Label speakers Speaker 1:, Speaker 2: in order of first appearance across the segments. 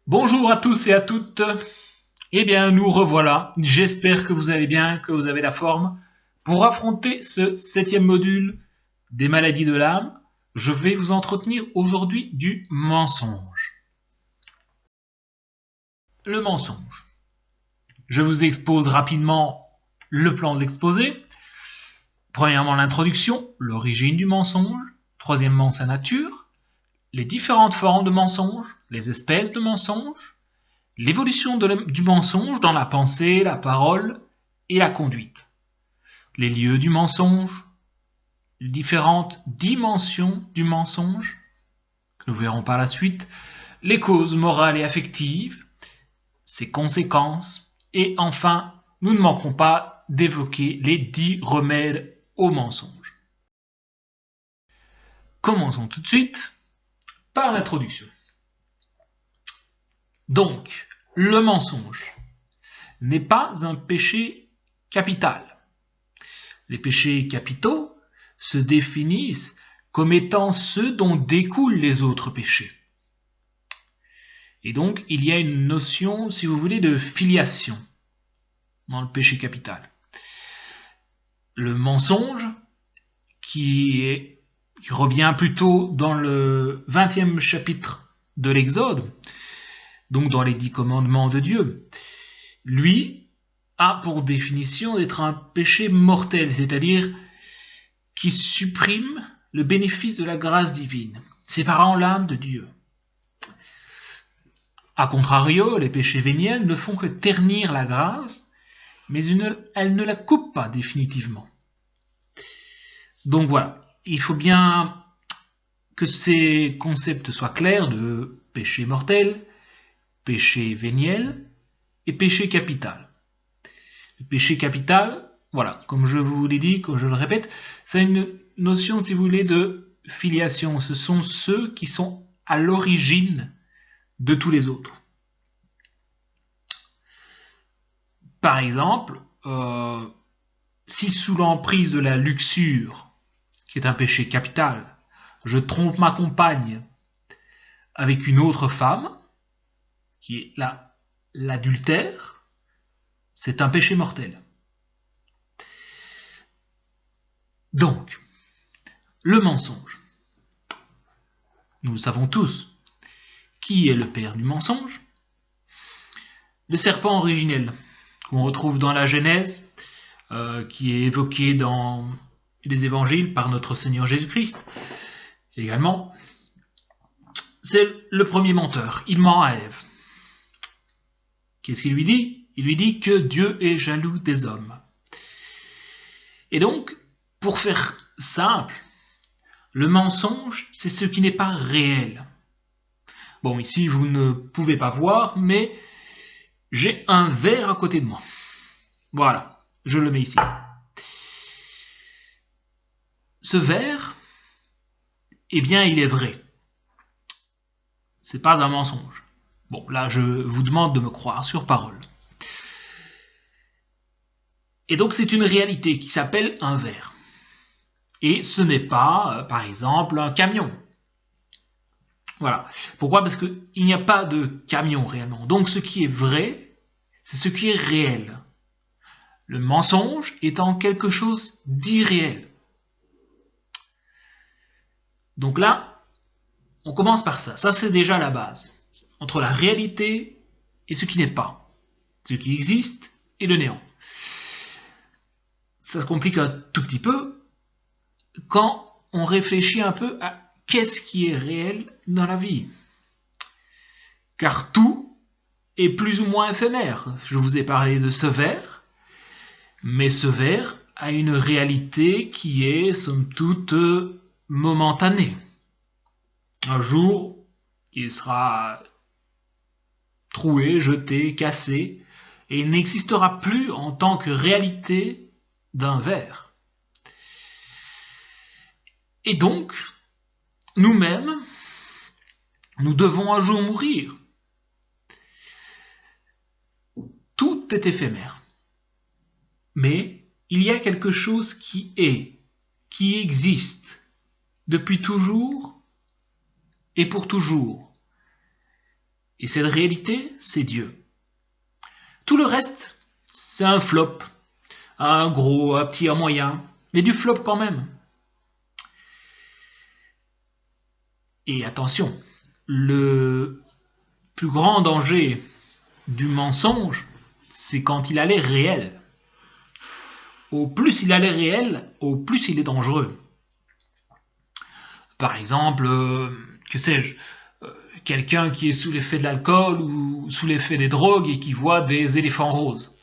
Speaker 1: Bonjour à tous et à toutes. Eh bien, nous revoilà. J'espère que vous allez bien, que vous avez la forme. Pour affronter ce 7e module des maladies de l'âme, je vais vous entretenir aujourd'hui du mensonge. Le mensonge. Je vous expose rapidement le plan de l'exposé. Premièrement, l'introduction, l'origine du mensonge. Troisièmement, sa nature, les différentes formes de mensonge, les espèces de mensonges, l'évolution du mensonge dans la pensée, la parole et la conduite. Les lieux du mensonge, les différentes dimensions du mensonge, que nous verrons par la suite, les causes morales et affectives, ses conséquences, et enfin, nous ne manquerons pas d'évoquer les 10 remèdes au mensonge. Commençons tout de suite par l'introduction. Donc, le mensonge n'est pas un péché capital. Les péchés capitaux se définissent comme étant ceux dont découlent les autres péchés. Et donc, il y a une notion, si vous voulez, de filiation dans le péché capital. Le mensonge, qui revient plutôt dans le 20e chapitre de l'Exode, donc dans les 10 commandements de Dieu, lui a pour définition d'être un péché mortel, c'est-à-dire qui supprime le bénéfice de la grâce divine, séparant l'âme de Dieu. A contrario, les péchés véniels ne font que ternir la grâce, mais elles ne la coupent pas définitivement. Donc voilà, il faut bien que ces concepts soient clairs de péché mortel, péché véniel et péché capital. Le péché capital, voilà, comme je vous l'ai dit, comme je le répète, c'est une notion, si vous voulez, de filiation. Ce sont ceux qui sont à l'origine de tous les autres. Par exemple, si sous l'emprise de la luxure, qui est un péché capital, je trompe ma compagne avec une autre femme, qui est l'adultère, c'est un péché mortel. Donc, le mensonge. Nous savons tous qui est le père du mensonge. Le serpent originel, qu'on retrouve dans la Genèse, qui est évoqué dans les évangiles par notre Seigneur Jésus-Christ. Également, c'est le premier menteur. Il ment à Ève. Qu'est-ce qu'il lui dit? Il lui dit que Dieu est jaloux des hommes. Et donc, pour faire simple, le mensonge, c'est ce qui n'est pas réel. Bon, ici, vous ne pouvez pas voir, mais j'ai un verre à côté de moi. Voilà, je le mets ici. Ce verre, eh bien, il est vrai. C'est pas un mensonge. Bon, là, je vous demande de me croire sur parole. Et donc, c'est une réalité qui s'appelle un verre. Et ce n'est pas, par exemple, un camion. Voilà. Pourquoi? Parce qu'il n'y a pas de camion réellement. Donc, ce qui est vrai, c'est ce qui est réel. Le mensonge étant quelque chose d'irréel. Donc là, on commence par ça. Ça, c'est déjà la base. Entre la réalité et ce qui n'est pas. Ce qui existe et le néant. Ça se complique un tout petit peu quand on réfléchit un peu à qu'est-ce qui est réel dans la vie. Car tout est plus ou moins éphémère. Je vous ai parlé de ce verre, mais ce verre a une réalité qui est, somme toute, momentanée. Un jour, il sera troué, jeté, cassé, et il n'existera plus en tant que réalité d'un verre. Et donc, nous-mêmes, nous devons un jour mourir. Tout est éphémère. Mais il y a quelque chose qui est, qui existe depuis toujours et pour toujours. Et cette réalité, c'est Dieu. Tout le reste, c'est un flop. Un gros, un petit, un moyen, mais du flop quand même. Et attention, le plus grand danger du mensonge, c'est quand il a l'air réel. Au plus il a l'air réel, au plus il est dangereux. Par exemple, que sais-je, quelqu'un qui est sous l'effet de l'alcool ou sous l'effet des drogues et qui voit des éléphants roses.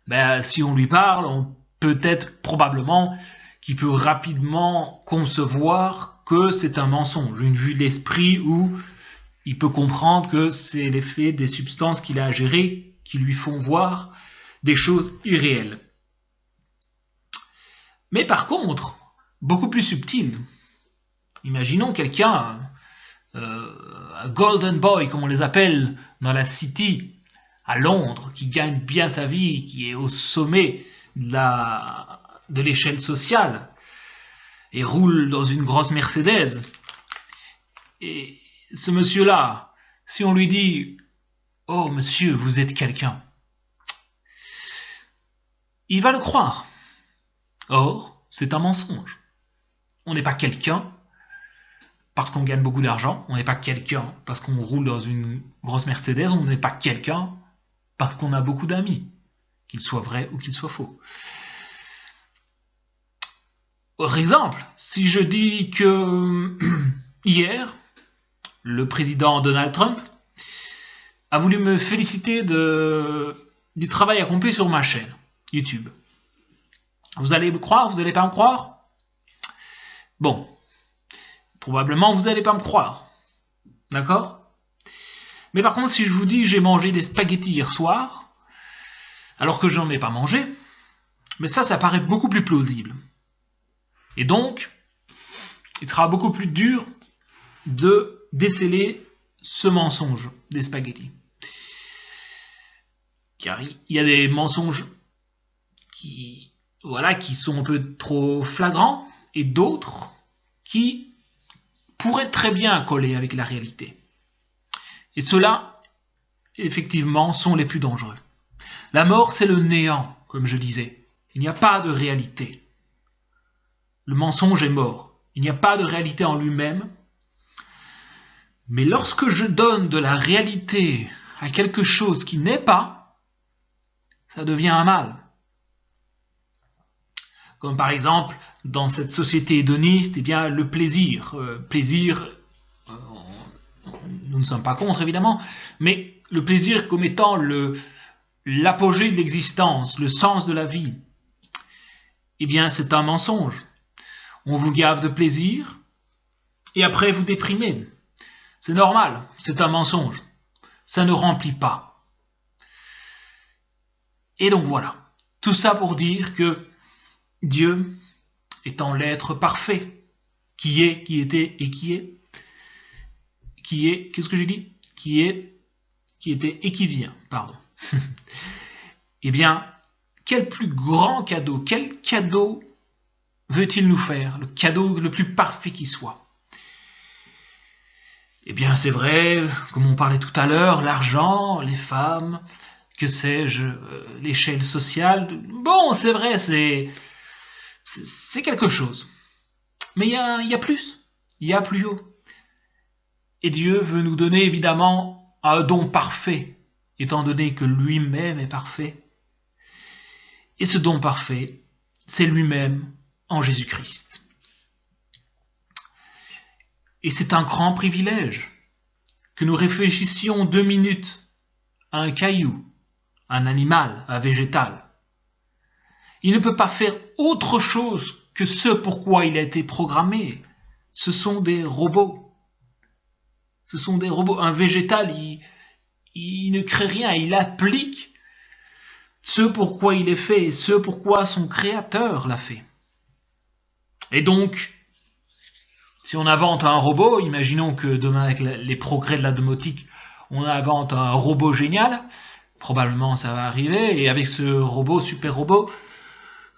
Speaker 1: Ben, si on lui parle, on peut être probablement qu'il peut rapidement concevoir que c'est un mensonge, une vue de l'esprit où il peut comprendre que c'est l'effet des substances qu'il a à gérer qui lui font voir des choses irréelles. Mais par contre, beaucoup plus subtil, imaginons quelqu'un, un golden boy comme on les appelle dans la city à Londres, qui gagne bien sa vie, qui est au sommet de l'échelle sociale et roule dans une grosse Mercedes. Et ce monsieur-là, si on lui dit « Oh monsieur, vous êtes quelqu'un », il va le croire. Or, c'est un mensonge. On n'est pas quelqu'un parce qu'on gagne beaucoup d'argent, on n'est pas quelqu'un parce qu'on roule dans une grosse Mercedes, on n'est pas quelqu'un parce qu'on a beaucoup d'amis, qu'ils soient vrais ou qu'ils soient faux. Par exemple, si je dis que hier, le président Donald Trump a voulu me féliciter du travail accompli sur ma chaîne YouTube. Vous allez me croire? Vous n'allez pas me croire? Bon, probablement vous n'allez pas me croire. D'accord? Mais par contre, si je vous dis j'ai mangé des spaghettis hier soir, alors que je n'en ai pas mangé, mais ça paraît beaucoup plus plausible. Et donc, il sera beaucoup plus dur de déceler ce mensonge des spaghettis. Car il y a des mensonges qui sont un peu trop flagrants et d'autres qui pourraient très bien coller avec la réalité. Et ceux-là, effectivement, sont les plus dangereux. La mort, c'est le néant, comme je disais. Il n'y a pas de réalité. Le mensonge est mort. Il n'y a pas de réalité en lui-même. Mais lorsque je donne de la réalité à quelque chose qui n'est pas, ça devient un mal. Comme par exemple, dans cette société hédoniste, eh bien, le plaisir. Nous ne sommes pas contre, évidemment, mais le plaisir comme étant l'apogée de l'existence, le sens de la vie, eh bien, c'est un mensonge. On vous gave de plaisir, et après vous déprimez. C'est normal, c'est un mensonge. Ça ne remplit pas. Et donc voilà, tout ça pour dire que Dieu étant l'être parfait, qui est, qui était et qui est, qu'est-ce que j'ai dit? Qui est, qui était et qui vient, pardon. Eh bien, quel plus grand cadeau, quel cadeau veut-il nous faire? Le cadeau le plus parfait qui soit. Eh bien, c'est vrai, comme on parlait tout à l'heure, l'argent, les femmes, que sais-je, l'échelle sociale. Bon, c'est vrai, c'est quelque chose. Mais il y a plus, il y a plus haut. Et Dieu veut nous donner évidemment un don parfait, étant donné que lui-même est parfait. Et ce don parfait, c'est lui-même en Jésus-Christ. Et c'est un grand privilège que nous réfléchissions 2 minutes à un caillou, un animal, un végétal. Il ne peut pas faire autre chose que ce pourquoi il a été programmé. Ce sont des robots. Ce sont des robots. Un végétal, il ne crée rien, il applique ce pourquoi il est fait et ce pourquoi son créateur l'a fait. Et donc, si on invente un robot, imaginons que demain avec les progrès de la domotique, on invente un robot génial, probablement ça va arriver, et avec ce robot, super robot,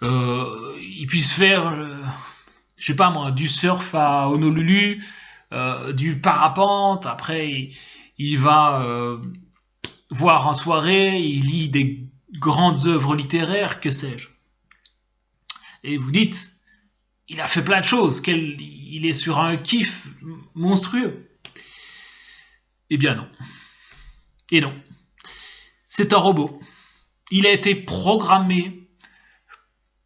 Speaker 1: il puisse faire, je sais pas moi, du surf à Honolulu, du parapente, après il va voir en soirée, il lit des grandes œuvres littéraires, que sais-je. Et vous dites, il a fait plein de choses, il est sur un kiff monstrueux. Eh bien non. Et non. C'est un robot. Il a été programmé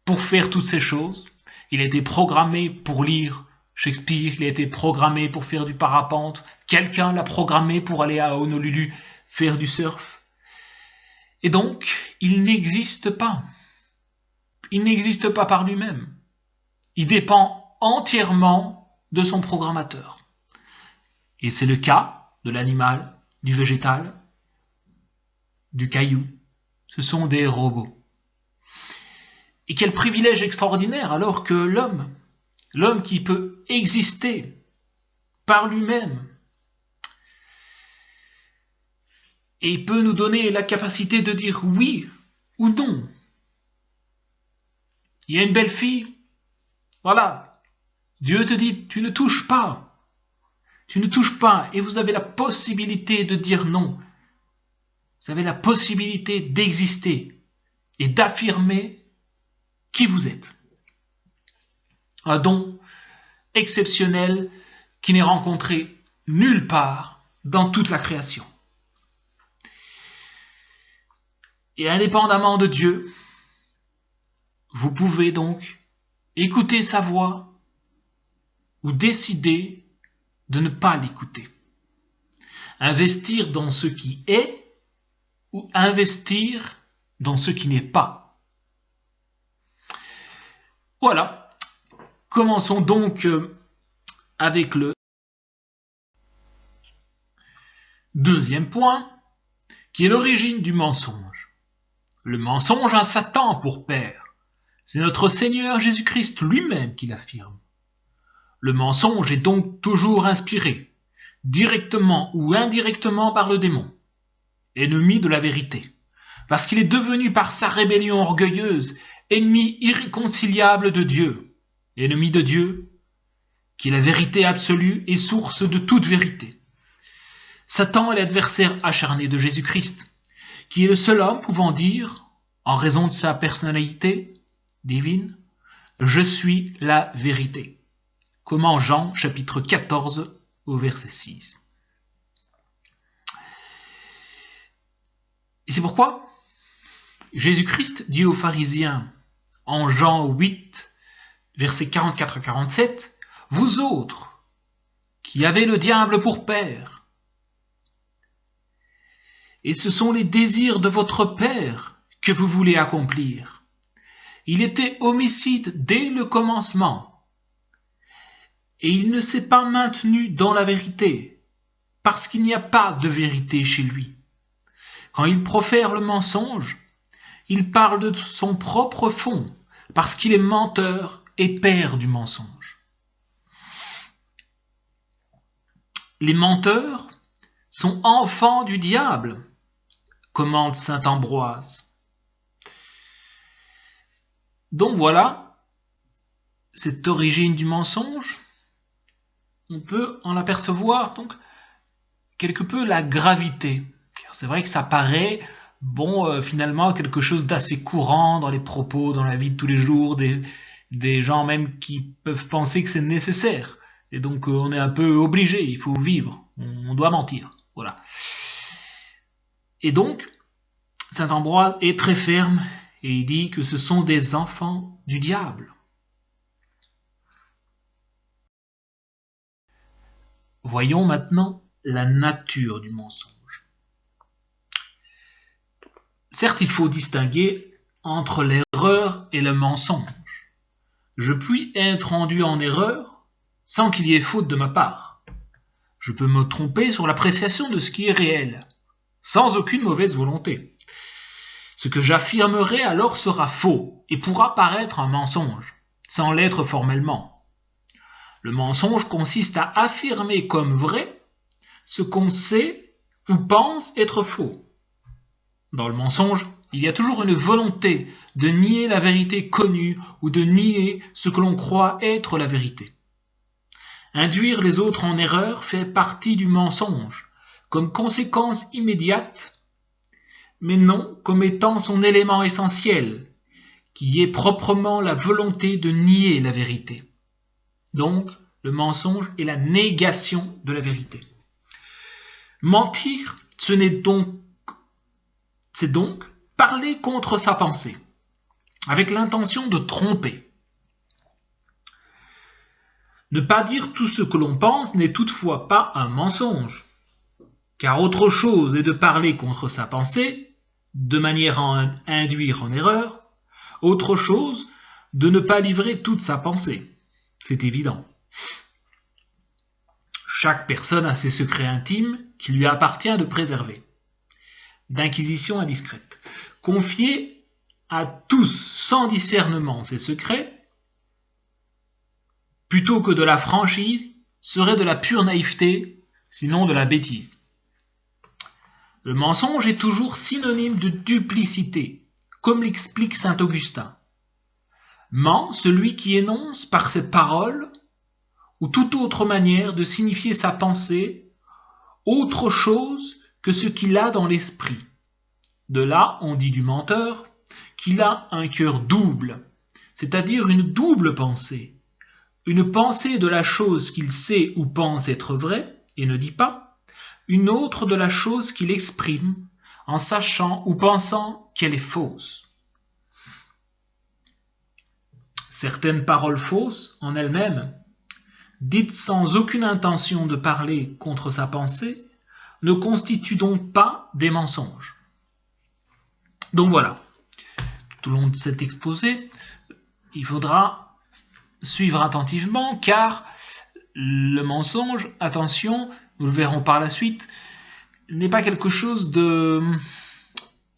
Speaker 1: pour faire toutes ces choses. Il a été programmé pour lire Shakespeare. Il a été programmé pour faire du parapente. Quelqu'un l'a programmé pour aller à Honolulu faire du surf. Et donc, il n'existe pas. Il n'existe pas par lui-même. Il dépend entièrement de son programmateur. Et c'est le cas de l'animal, du végétal, du caillou. Ce sont des robots. Et quel privilège extraordinaire alors que l'homme qui peut exister par lui-même, et peut nous donner la capacité de dire oui ou non. Il y a une belle fille, voilà, Dieu te dit, tu ne touches pas. Tu ne touches pas, et vous avez la possibilité de dire non. Vous avez la possibilité d'exister et d'affirmer qui vous êtes. Un don exceptionnel qui n'est rencontré nulle part dans toute la création. Et indépendamment de Dieu, vous pouvez donc écouter sa voix ou décider de ne pas l'écouter. Investir dans ce qui est ou investir dans ce qui n'est pas. Voilà. Commençons donc avec le deuxième point, qui est l'origine du mensonge. Le mensonge a Satan pour père. C'est notre Seigneur Jésus-Christ lui-même qui l'affirme. Le mensonge est donc toujours inspiré, directement ou indirectement par le démon, ennemi de la vérité, parce qu'il est devenu par sa rébellion orgueilleuse ennemi irréconciliable de Dieu, ennemi de Dieu, qui est la vérité absolue et source de toute vérité. Satan est l'adversaire acharné de Jésus-Christ, qui est le seul homme pouvant dire, en raison de sa personnalité divine, « Je suis la vérité ». Comme en Jean chapitre 14 au verset 6. Et c'est pourquoi Jésus-Christ dit aux pharisiens en Jean 8, versets 44 à 47, « Vous autres, qui avez le diable pour père, et ce sont les désirs de votre père que vous voulez accomplir. Il était homicide dès le commencement, et il ne s'est pas maintenu dans la vérité, parce qu'il n'y a pas de vérité chez lui. Quand il profère le mensonge, il parle de son propre fond, parce qu'il est menteur et père du mensonge. Les menteurs sont enfants du diable, commande saint Ambroise. Donc voilà, cette origine du mensonge, on peut en apercevoir donc quelque peu la gravité. C'est vrai que ça paraît, finalement, quelque chose d'assez courant dans les propos, dans la vie de tous les jours, des gens même qui peuvent penser que c'est nécessaire. Et donc on est un peu obligé, il faut vivre, on doit mentir. Voilà. Et donc, saint Ambroise est très ferme et il dit que ce sont des enfants du diable. Voyons maintenant la nature du mensonge. Certes, il faut distinguer entre l'erreur et le mensonge. Je puis être rendu en erreur sans qu'il y ait faute de ma part. Je peux me tromper sur l'appréciation de ce qui est réel, sans aucune mauvaise volonté. Ce que j'affirmerai alors sera faux et pourra paraître un mensonge, sans l'être formellement. Le mensonge consiste à affirmer comme vrai ce qu'on sait ou pense être faux. Dans le mensonge, il y a toujours une volonté de nier la vérité connue ou de nier ce que l'on croit être la vérité. Induire les autres en erreur fait partie du mensonge, comme conséquence immédiate, mais non comme étant son élément essentiel, qui est proprement la volonté de nier la vérité. Donc, le mensonge est la négation de la vérité. Mentir, c'est donc parler contre sa pensée, avec l'intention de tromper. Ne pas dire tout ce que l'on pense n'est toutefois pas un mensonge, car autre chose est de parler contre sa pensée, de manière à induire en erreur, autre chose de ne pas livrer toute sa pensée. C'est évident. Chaque personne a ses secrets intimes qu'il lui appartient de préserver. D'inquisition indiscrète. Confier à tous sans discernement ses secrets, plutôt que de la franchise, serait de la pure naïveté, sinon de la bêtise. Le mensonge est toujours synonyme de duplicité, comme l'explique saint Augustin. Ment celui qui énonce par ses paroles ou toute autre manière de signifier sa pensée autre chose que ce qu'il a dans l'esprit. De là, on dit du menteur qu'il a un cœur double, c'est-à-dire une double pensée. Une pensée de la chose qu'il sait ou pense être vraie et ne dit pas, une autre de la chose qu'il exprime en sachant ou pensant qu'elle est fausse. Certaines paroles fausses, en elles-mêmes, dites sans aucune intention de parler contre sa pensée, ne constituent donc pas des mensonges. Donc voilà, tout au long de cet exposé, il faudra suivre attentivement, car le mensonge, attention, nous le verrons par la suite, n'est pas quelque chose de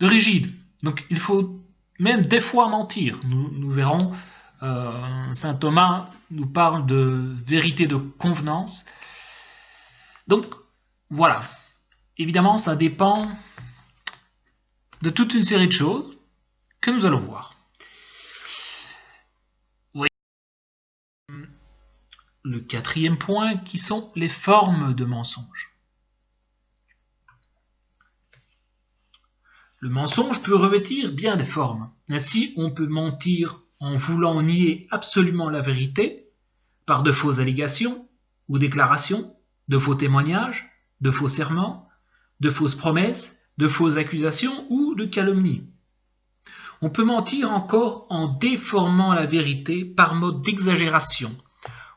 Speaker 1: rigide. Donc il faut même des fois mentir. Nous verrons, saint Thomas nous parle de vérité de convenance. Donc voilà, évidemment ça dépend de toute une série de choses que nous allons voir. Oui. Le quatrième point, qui sont les formes de mensonge. Le mensonge peut revêtir bien des formes. Ainsi, on peut mentir en voulant nier absolument la vérité par de fausses allégations ou déclarations, de faux témoignages, de faux serments, de fausses promesses, de fausses accusations ou de calomnies. On peut mentir encore en déformant la vérité par mode d'exagération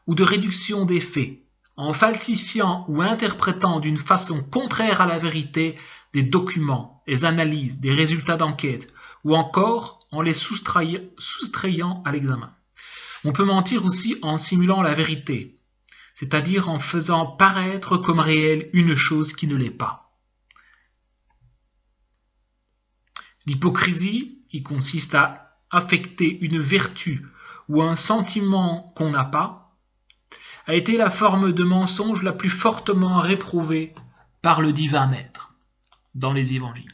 Speaker 1: ou de réduction des faits, en falsifiant ou interprétant d'une façon contraire à la vérité des documents, des analyses, des résultats d'enquête, ou encore en les soustrayant à l'examen. On peut mentir aussi en simulant la vérité, c'est-à-dire en faisant paraître comme réelle une chose qui ne l'est pas. L'hypocrisie, qui consiste à affecter une vertu ou un sentiment qu'on n'a pas, a été la forme de mensonge la plus fortement réprouvée par le divin maître dans les évangiles.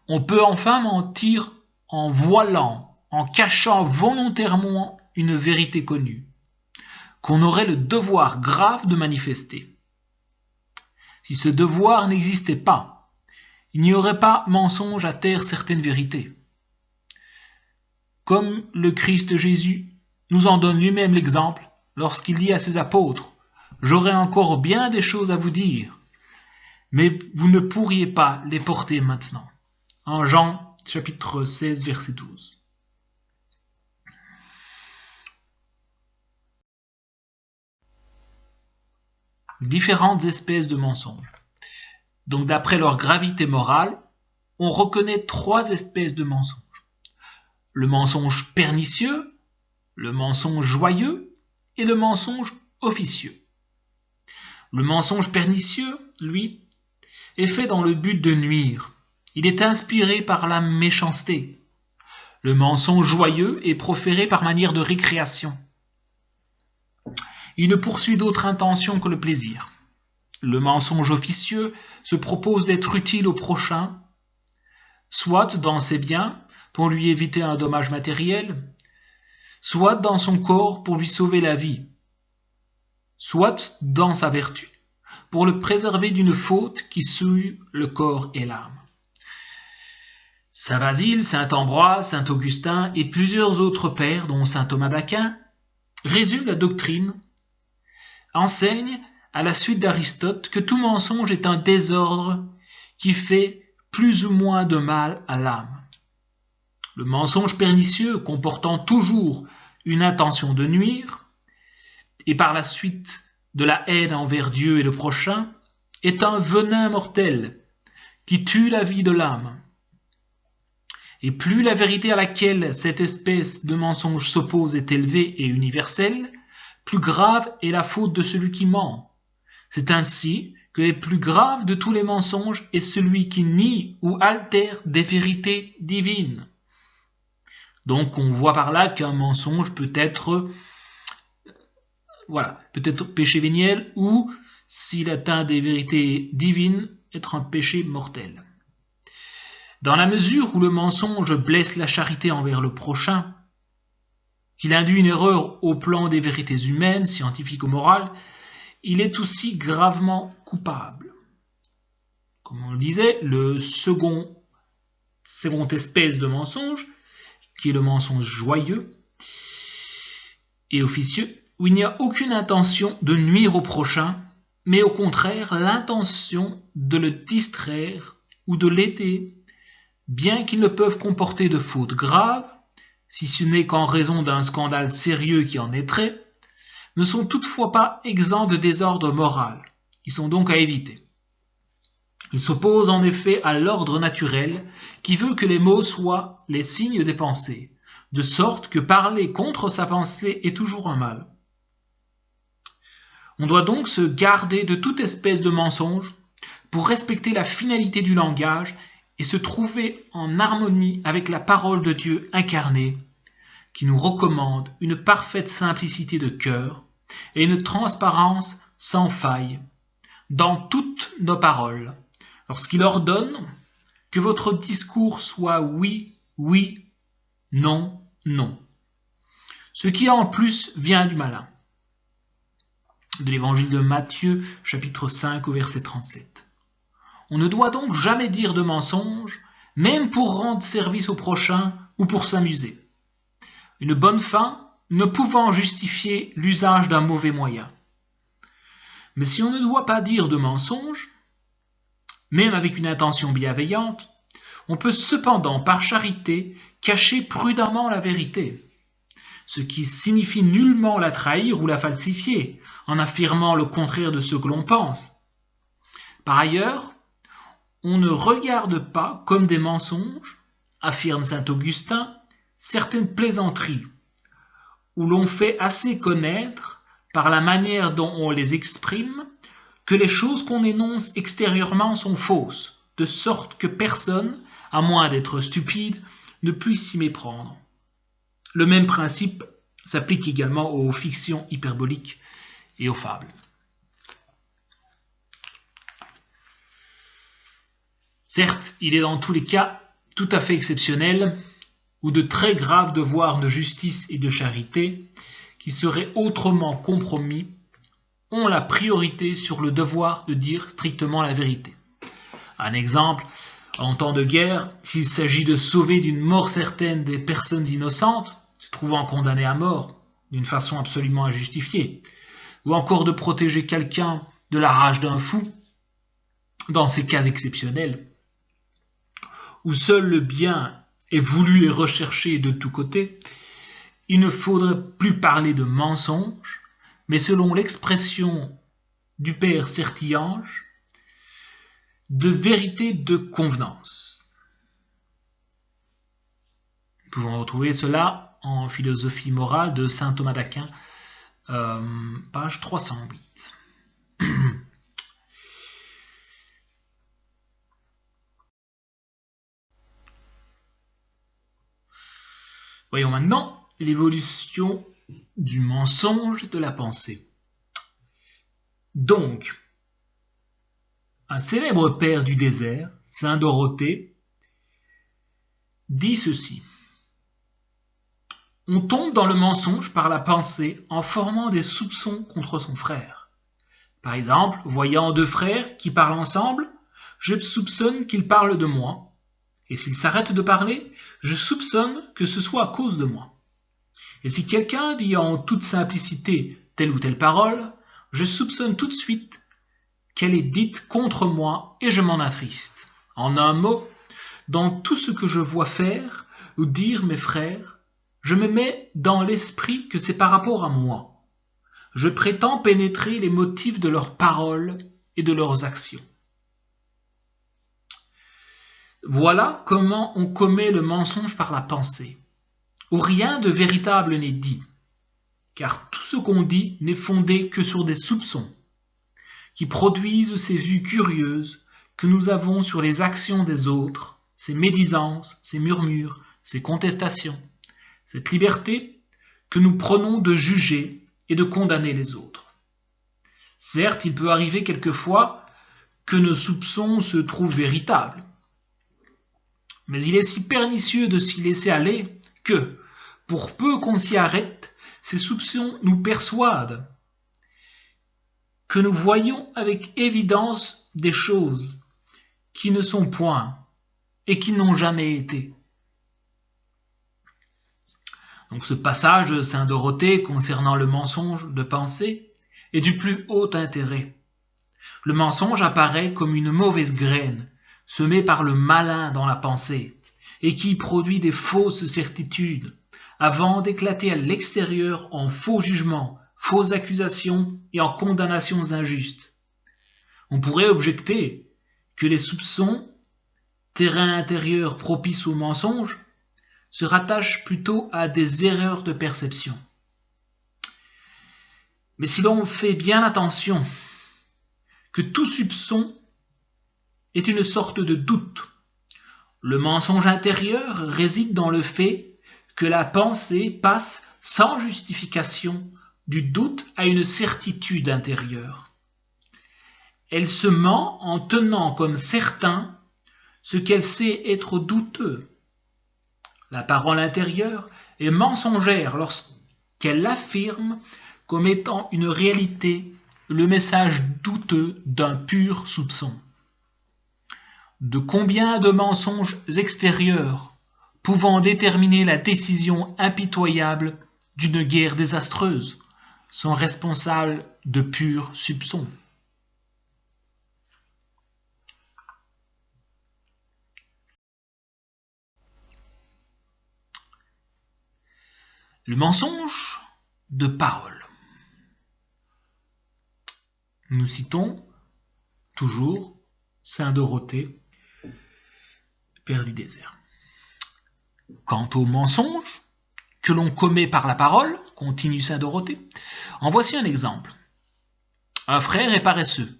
Speaker 1: On peut enfin mentir en voilant, en cachant volontairement une vérité connue, qu'on aurait le devoir grave de manifester. Si ce devoir n'existait pas, il n'y aurait pas mensonge à taire certaines vérités. Comme le Christ Jésus nous en donne lui-même l'exemple lorsqu'il dit à ses apôtres « J'aurai encore bien des choses à vous dire, mais vous ne pourriez pas les porter maintenant. » En Jean chapitre 16, verset 12. Différentes espèces de mensonges. Donc d'après leur gravité morale, on reconnaît 3 espèces de mensonges. Le mensonge pernicieux, le mensonge joyeux et le mensonge officieux. Le mensonge pernicieux, lui, est fait dans le but de nuire. Il est inspiré par la méchanceté. Le mensonge joyeux est proféré par manière de récréation. Il ne poursuit d'autre intention que le plaisir. Le mensonge officieux se propose d'être utile au prochain, soit dans ses biens pour lui éviter un dommage matériel, soit dans son corps pour lui sauver la vie, soit dans sa vertu pour le préserver d'une faute qui souille le corps et l'âme. Saint Basile, saint Ambroise, saint Augustin et plusieurs autres pères, dont saint Thomas d'Aquin, résument la doctrine, enseignent, à la suite d'Aristote, que tout mensonge est un désordre qui fait plus ou moins de mal à l'âme. Le mensonge pernicieux, comportant toujours une intention de nuire, et par la suite de la haine envers Dieu et le prochain, est un venin mortel qui tue la vie de l'âme. Et plus la vérité à laquelle cette espèce de mensonge s'oppose est élevée et universelle, plus grave est la faute de celui qui ment. C'est ainsi que le plus grave de tous les mensonges est celui qui nie ou altère des vérités divines. Donc on voit par là qu'un mensonge peut être péché véniel ou, s'il atteint des vérités divines, être un péché mortel. Dans la mesure où le mensonge blesse la charité envers le prochain, qu'il induit une erreur au plan des vérités humaines, scientifiques ou morales, il est aussi gravement coupable. Comme on le disait, le seconde espèce de mensonge, qui est le mensonge joyeux et officieux, où il n'y a aucune intention de nuire au prochain, mais au contraire l'intention de le distraire ou de l'aider, bien qu'ils ne peuvent comporter de fautes graves, si ce n'est qu'en raison d'un scandale sérieux qui en naîtrait, ne sont toutefois pas exempts de désordre moral. Ils sont donc à éviter. Ils s'opposent en effet à l'ordre naturel qui veut que les mots soient les signes des pensées, de sorte que parler contre sa pensée est toujours un mal. On doit donc se garder de toute espèce de mensonge pour respecter la finalité du langage et se trouver en harmonie avec la parole de Dieu incarnée, qui nous recommande une parfaite simplicité de cœur et une transparence sans faille dans toutes nos paroles, lorsqu'il ordonne que votre discours soit oui, oui, non, non. Ce qui en plus vient du malin. De l'évangile de Matthieu, chapitre 5, au verset 37. On ne doit donc jamais dire de mensonge, même pour rendre service au prochain ou pour s'amuser. Une bonne fin ne pouvant justifier l'usage d'un mauvais moyen. Mais si on ne doit pas dire de mensonge, même avec une intention bienveillante, on peut cependant par charité cacher prudemment la vérité, ce qui signifie nullement la trahir ou la falsifier, en affirmant le contraire de ce que l'on pense. Par ailleurs, on ne regarde pas comme des mensonges, affirme saint Augustin, certaines plaisanteries, où l'on fait assez connaître, par la manière dont on les exprime, que les choses qu'on énonce extérieurement sont fausses, de sorte que personne, à moins d'être stupide, ne puisse s'y méprendre. Le même principe s'applique également aux fictions hyperboliques et aux fables. Certes, il est dans tous les cas tout à fait exceptionnel où de très graves devoirs de justice et de charité, qui seraient autrement compromis, ont la priorité sur le devoir de dire strictement la vérité. Un exemple, en temps de guerre, s'il s'agit de sauver d'une mort certaine des personnes innocentes, se trouvant condamnées à mort d'une façon absolument injustifiée, ou encore de protéger quelqu'un de la rage d'un fou, dans ces cas exceptionnels, où seul le bien est voulu et recherché de tous côtés, il ne faudrait plus parler de mensonge, mais selon l'expression du père Sertillange, de vérité de convenance. Nous pouvons retrouver cela en philosophie morale de saint Thomas d'Aquin, page 308. Voyons maintenant l'évolution du mensonge et de la pensée. Donc, un célèbre père du désert, saint Dorothée, dit ceci. On tombe dans le mensonge par la pensée en formant des soupçons contre son frère. Par exemple, voyant deux frères qui parlent ensemble, je soupçonne qu'ils parlent de moi, et s'ils s'arrêtent de parler, je soupçonne que ce soit à cause de moi. Et si quelqu'un dit en toute simplicité telle ou telle parole, je soupçonne tout de suite qu'elle est dite contre moi et je m'en attriste. En un mot, dans tout ce que je vois faire ou dire mes frères, je me mets dans l'esprit que c'est par rapport à moi. Je prétends pénétrer les motifs de leurs paroles et de leurs actions. Voilà comment on commet le mensonge par la pensée, où rien de véritable n'est dit, car tout ce qu'on dit n'est fondé que sur des soupçons, qui produisent ces vues curieuses que nous avons sur les actions des autres, ces médisances, ces murmures, ces contestations, cette liberté que nous prenons de juger et de condamner les autres. Certes, il peut arriver quelquefois que nos soupçons se trouvent véritables, mais il est si pernicieux de s'y laisser aller que, pour peu qu'on s'y arrête, ces soupçons nous persuadent que nous voyons avec évidence des choses qui ne sont point et qui n'ont jamais été. Donc ce passage de saint Dorothée concernant le mensonge de pensée est du plus haut intérêt. Le mensonge apparaît comme une mauvaise graine semée par le malin dans la pensée et qui produit des fausses certitudes avant d'éclater à l'extérieur en faux jugements, fausses accusations et en condamnations injustes. On pourrait objecter que les soupçons, terrain intérieur propice au mensonge, se rattachent plutôt à des erreurs de perception. Mais si l'on fait bien attention que tout soupçon est une sorte de doute, le mensonge intérieur réside dans le fait que la pensée passe sans justification du doute à une certitude intérieure. Elle se ment en tenant comme certain ce qu'elle sait être douteux. La parole intérieure est mensongère lorsqu'elle affirme comme étant une réalité le message douteux d'un pur soupçon. De combien de mensonges extérieurs pouvant déterminer la décision impitoyable d'une guerre désastreuse sont responsables de purs soupçons. Le mensonge de parole. Nous citons toujours saint Dorothée, père du désert. Quant au mensonge que l'on commet par la parole, continue saint Dorothée, en voici un exemple. Un frère est paresseux.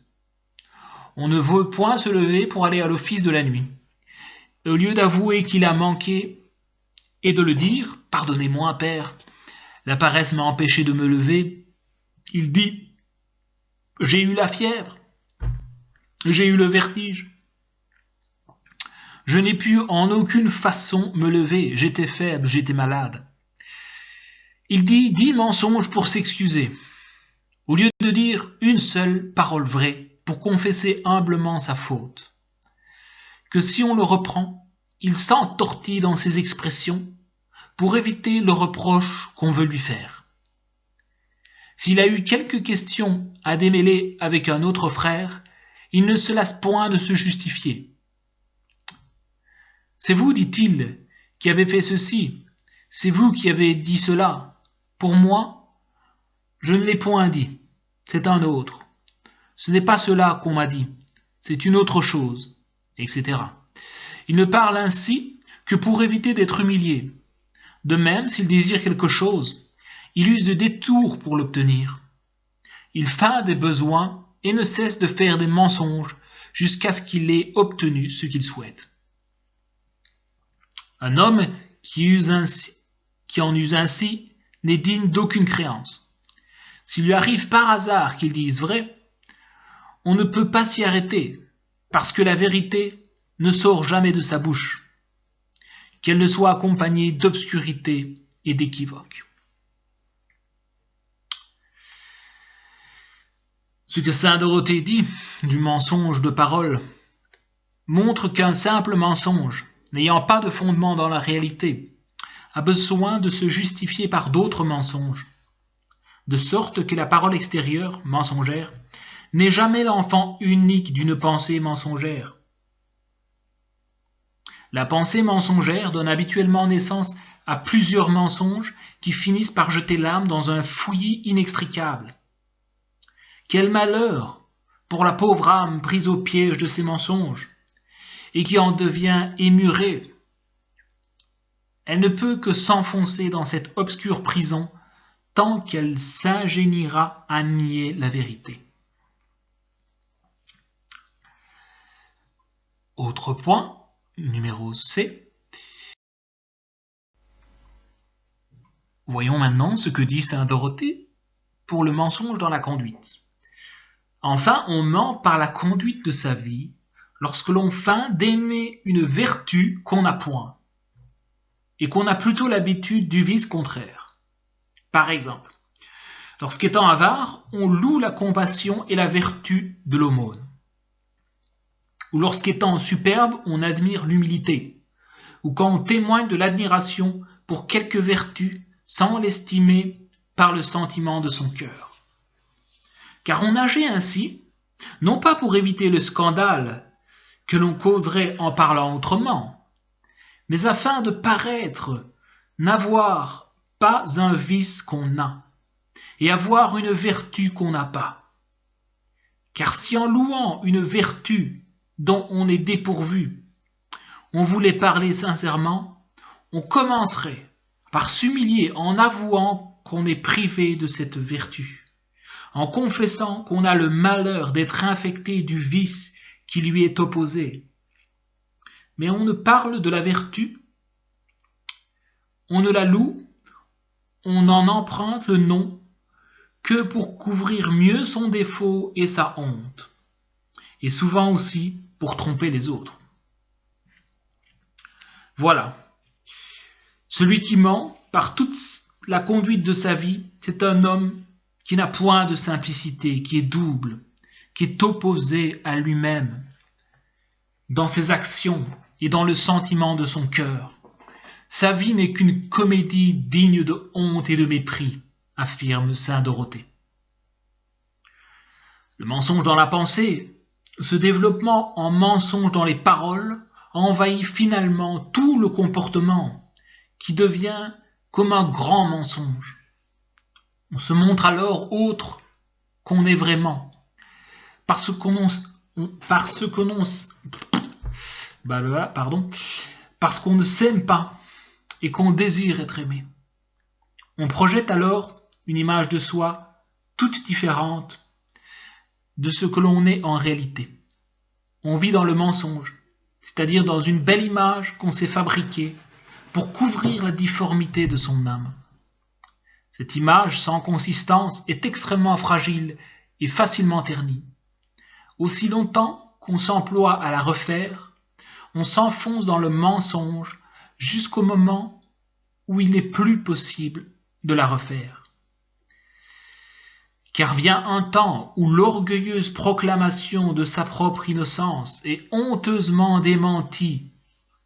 Speaker 1: On ne veut point se lever pour aller à l'office de la nuit. Au lieu d'avouer qu'il a manqué et de le dire « Pardonnez-moi, père, la paresse m'a empêché de me lever », il dit « J'ai eu la fièvre, j'ai eu le vertige. Je n'ai pu en aucune façon me lever, j'étais faible, j'étais malade. » Il dit 10 mensonges pour s'excuser, au lieu de dire une seule parole vraie pour confesser humblement sa faute. Que si on le reprend, il s'entortille dans ses expressions pour éviter le reproche qu'on veut lui faire. S'il a eu quelques questions à démêler avec un autre frère, il ne se lasse point de se justifier. C'est vous, dit-il, qui avez fait ceci, c'est vous qui avez dit cela. Pour moi, je ne l'ai point dit, c'est un autre. Ce n'est pas cela qu'on m'a dit, c'est une autre chose, etc. Il ne parle ainsi que pour éviter d'être humilié. De même, s'il désire quelque chose, il use de détours pour l'obtenir. Il feint des besoins et ne cesse de faire des mensonges jusqu'à ce qu'il ait obtenu ce qu'il souhaite. Un homme qui en use ainsi n'est digne d'aucune créance. S'il lui arrive par hasard qu'il dise vrai, on ne peut pas s'y arrêter, parce que la vérité ne sort jamais de sa bouche, qu'elle ne soit accompagnée d'obscurité et d'équivoques. Ce que saint Dorothée dit du mensonge de parole montre qu'un simple mensonge, n'ayant pas de fondement dans la réalité, a besoin de se justifier par d'autres mensonges, de sorte que la parole extérieure, mensongère, n'est jamais l'enfant unique d'une pensée mensongère. La pensée mensongère donne habituellement naissance à plusieurs mensonges qui finissent par jeter l'âme dans un fouillis inextricable. Quel malheur pour la pauvre âme prise au piège de ces mensonges et qui en devient émurée. Elle ne peut que s'enfoncer dans cette obscure prison tant qu'elle s'ingéniera à nier la vérité. Autre point, numéro C. Voyons maintenant ce que dit saint Dorothée pour le mensonge dans la conduite. Enfin, on ment par la conduite de sa vie lorsque l'on feint d'aimer une vertu qu'on n'a point et qu'on a plutôt l'habitude du vice contraire. Par exemple, lorsqu'étant avare, on loue la compassion et la vertu de l'aumône. Ou lorsqu'étant superbe, on admire l'humilité. Ou quand on témoigne de l'admiration pour quelque vertu sans l'estimer par le sentiment de son cœur. Car on agit ainsi, non pas pour éviter le scandale que l'on causerait en parlant autrement, mais afin de paraître n'avoir pas un vice qu'on a, et avoir une vertu qu'on n'a pas. Car si en louant une vertu dont on est dépourvu, on voulait parler sincèrement, on commencerait par s'humilier en avouant qu'on est privé de cette vertu, en confessant qu'on a le malheur d'être infecté du vice qui lui est opposé. Mais on ne parle de la vertu, on ne la loue, on en emprunte le nom que pour couvrir mieux son défaut et sa honte, et souvent aussi pour tromper les autres. Voilà. Celui qui ment par toute la conduite de sa vie, c'est un homme qui n'a point de simplicité, qui est double, qui est opposé à lui-même dans ses actions et dans le sentiment de son cœur. Sa vie n'est qu'une comédie digne de honte et de mépris, affirme saint Dorothée. Le mensonge dans la pensée, ce développement en mensonge dans les paroles, envahit finalement tout le comportement, qui devient comme un grand mensonge. On se montre alors autre qu'on est vraiment, parce qu'on ne s'aime pas et qu'on désire être aimé. On projette alors une image de soi toute différente de ce que l'on est en réalité. On vit dans le mensonge, c'est-à-dire dans une belle image qu'on s'est fabriquée pour couvrir la difformité de son âme. Cette image sans consistance est extrêmement fragile et facilement ternie. Aussi longtemps qu'on s'emploie à la refaire, on s'enfonce dans le mensonge jusqu'au moment où il n'est plus possible de la refaire. Car vient un temps où l'orgueilleuse proclamation de sa propre innocence est honteusement démentie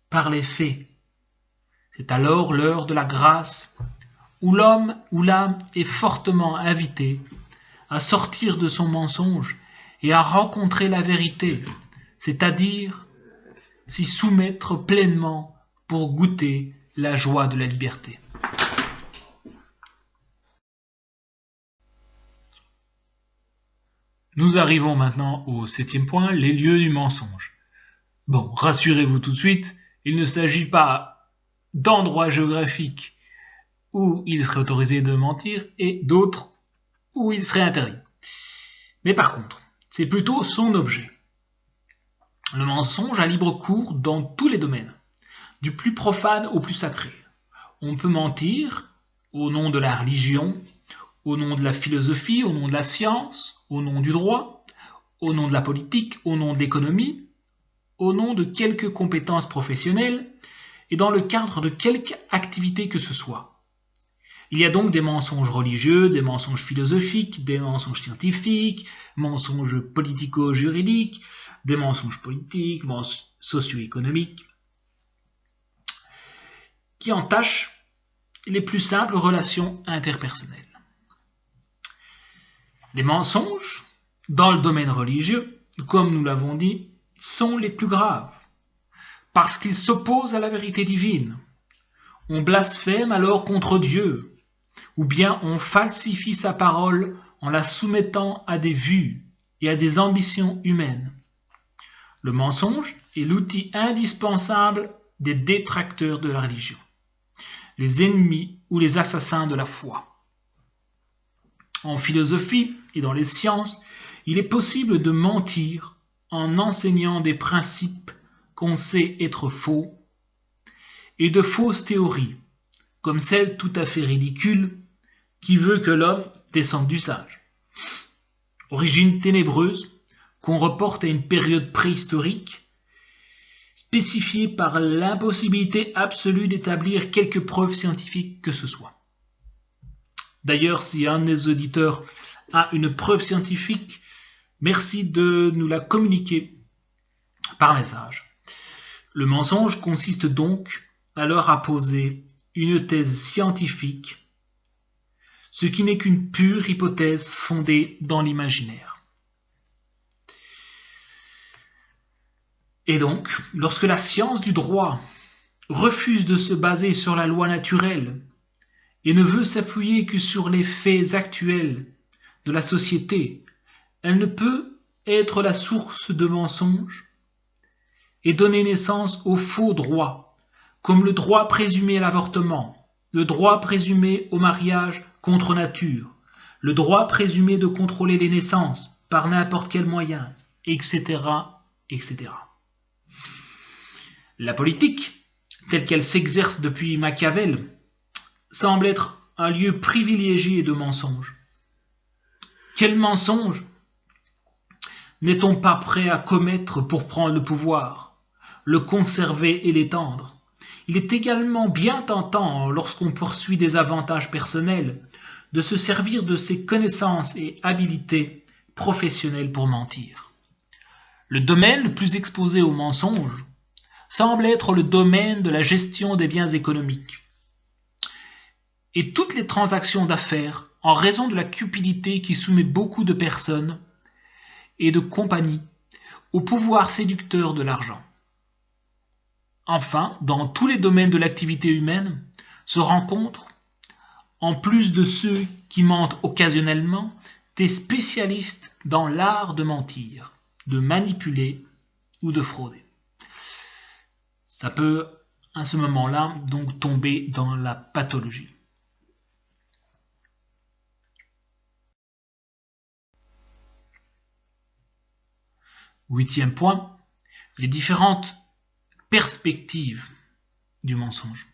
Speaker 1: par les faits. C'est alors l'heure de la grâce où l'homme ou l'âme est fortement invité à sortir de son mensonge et à rencontrer la vérité, c'est-à-dire s'y soumettre pleinement pour goûter la joie de la liberté. Nous arrivons maintenant au 7e point, les lieux du mensonge. Bon, rassurez-vous tout de suite, il ne s'agit pas d'endroits géographiques où il serait autorisé de mentir et d'autres où il serait interdit. Mais par contre, c'est plutôt son objet. Le mensonge a libre cours dans tous les domaines, du plus profane au plus sacré. On peut mentir au nom de la religion, au nom de la philosophie, au nom de la science, au nom du droit, au nom de la politique, au nom de l'économie, au nom de quelques compétences professionnelles et dans le cadre de quelque activité que ce soit. Il y a donc des mensonges religieux, des mensonges philosophiques, des mensonges scientifiques, mensonges politico-juridiques, des mensonges politiques, socio-économiques, qui entachent les plus simples relations interpersonnelles. Les mensonges, dans le domaine religieux, comme nous l'avons dit, sont les plus graves, parce qu'ils s'opposent à la vérité divine. On blasphème alors contre Dieu, ou bien on falsifie sa parole en la soumettant à des vues et à des ambitions humaines. Le mensonge est l'outil indispensable des détracteurs de la religion, les ennemis ou les assassins de la foi. En philosophie et dans les sciences, il est possible de mentir en enseignant des principes qu'on sait être faux et de fausses théories, comme celle tout à fait ridicule qui veut que l'homme descende du sage. Origine ténébreuse qu'on reporte à une période préhistorique, spécifiée par l'impossibilité absolue d'établir quelque preuve scientifique que ce soit. D'ailleurs, si un des auditeurs a une preuve scientifique, merci de nous la communiquer par message. Le mensonge consiste donc alors à poser une thèse scientifique, ce qui n'est qu'une pure hypothèse fondée dans l'imaginaire. Et donc, lorsque la science du droit refuse de se baser sur la loi naturelle et ne veut s'appuyer que sur les faits actuels de la société, elle ne peut être la source de mensonges et donner naissance aux faux droits, comme le droit présumé à l'avortement, le droit présumé au mariage contre nature, le droit présumé de contrôler les naissances par n'importe quel moyen, etc., etc. La politique, telle qu'elle s'exerce depuis Machiavel, semble être un lieu privilégié de mensonges. Quel mensonge n'est-on pas prêt à commettre pour prendre le pouvoir, le conserver et l'étendre? Il est également bien tentant, lorsqu'on poursuit des avantages personnels, de se servir de ses connaissances et habilités professionnelles pour mentir. Le domaine le plus exposé aux mensonges semble être le domaine de la gestion des biens économiques. Et toutes les transactions d'affaires, en raison de la cupidité qui soumet beaucoup de personnes et de compagnies au pouvoir séducteur de l'argent. Enfin, dans tous les domaines de l'activité humaine, se rencontrent, en plus de ceux qui mentent occasionnellement, des spécialistes dans l'art de mentir, de manipuler ou de frauder. Ça peut, à ce moment-là, donc tomber dans la pathologie. Huitième point, les différentes perspectives du mensonge.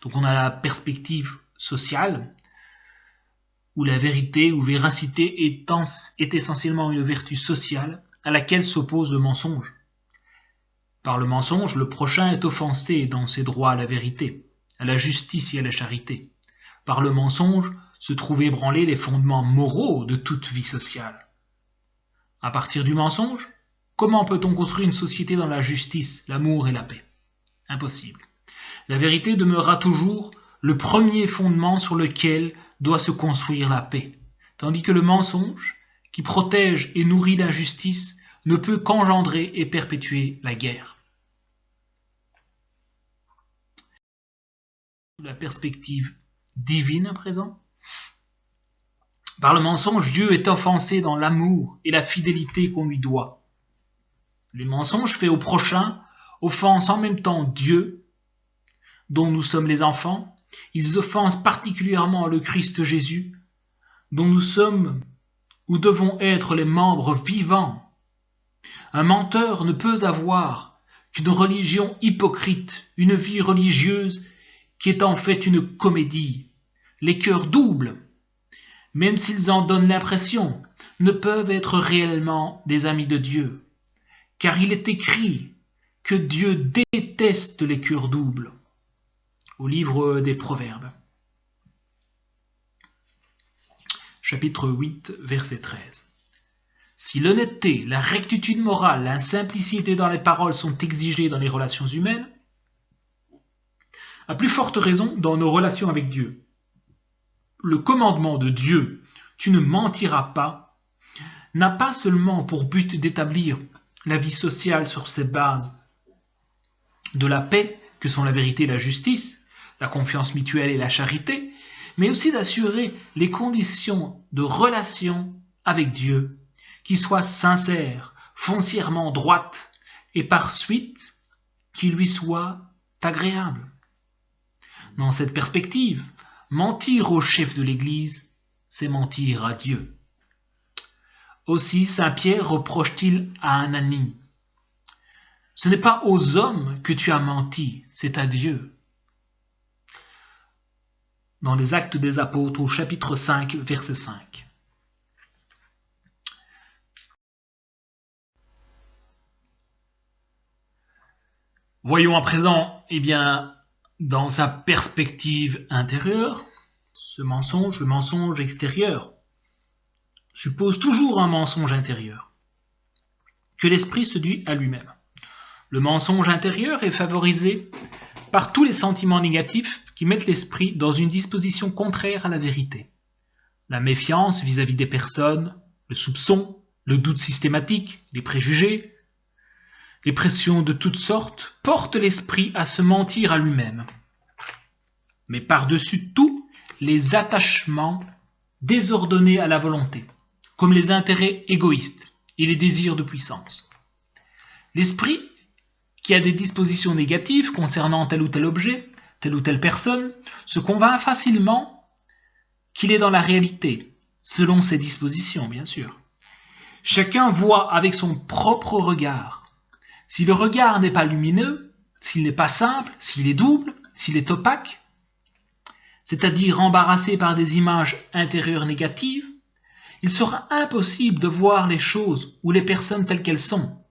Speaker 1: Donc on a la perspective sociale, où la vérité ou véracité est essentiellement une vertu sociale à laquelle s'oppose le mensonge. Par le mensonge, le prochain est offensé dans ses droits à la vérité, à la justice et à la charité. Par le mensonge se trouvent ébranlés les fondements moraux de toute vie sociale. À partir du mensonge, comment peut-on construire une société dans la justice, l'amour et la paix? Impossible. La vérité demeurera toujours le premier fondement sur lequel doit se construire la paix, tandis que le mensonge, qui protège et nourrit l'injustice, ne peut qu'engendrer et perpétuer la guerre. La perspective divine à présent. Par le mensonge, Dieu est offensé dans l'amour et la fidélité qu'on lui doit. Les mensonges faits au prochain offensent en même temps Dieu, dont nous sommes les enfants. Ils offensent particulièrement le Christ Jésus, dont nous sommes ou devons être les membres vivants. Un menteur ne peut avoir qu'une religion hypocrite, une vie religieuse qui est en fait une comédie. Les cœurs doubles, même s'ils en donnent l'impression, ne peuvent être réellement des amis de Dieu, car il est écrit que Dieu déteste les cœurs doubles, au livre des Proverbes. chapitre 8, verset 13. Si l'honnêteté, la rectitude morale, la simplicité dans les paroles sont exigées dans les relations humaines, à plus forte raison dans nos relations avec Dieu. Le commandement de Dieu, tu ne mentiras pas, n'a pas seulement pour but d'établir la vie sociale sur ses bases de la paix, que sont la vérité et la justice, la confiance mutuelle et la charité, mais aussi d'assurer les conditions de relation avec Dieu qui soient sincères, foncièrement droites et par suite qui lui soient agréables. Dans cette perspective, mentir au chef de l'Église, c'est mentir à Dieu. Aussi, saint Pierre reproche-t-il à Ananie: ce n'est pas aux hommes que tu as menti, c'est à Dieu. Dans les Actes des Apôtres, au chapitre 5, verset 5. Voyons à présent, dans sa perspective intérieure, ce mensonge, le mensonge extérieur, suppose toujours un mensonge intérieur, que l'esprit se dit à lui-même. Le mensonge intérieur est favorisé par tous les sentiments négatifs qui mettent l'esprit dans une disposition contraire à la vérité. La méfiance vis-à-vis des personnes, le soupçon, le doute systématique, les préjugés, les pressions de toutes sortes portent l'esprit à se mentir à lui-même. Mais par-dessus tout, les attachements désordonnés à la volonté, comme les intérêts égoïstes et les désirs de puissance. L'esprit, qui a des dispositions négatives concernant tel ou tel objet, telle ou telle personne, se convainc facilement qu'il est dans la réalité, selon ses dispositions, bien sûr. Chacun voit avec son propre regard. Si le regard n'est pas lumineux, s'il n'est pas simple, s'il est double, s'il est opaque, c'est-à-dire embarrassé par des images intérieures négatives, il sera impossible de voir les choses ou les personnes telles qu'elles sont.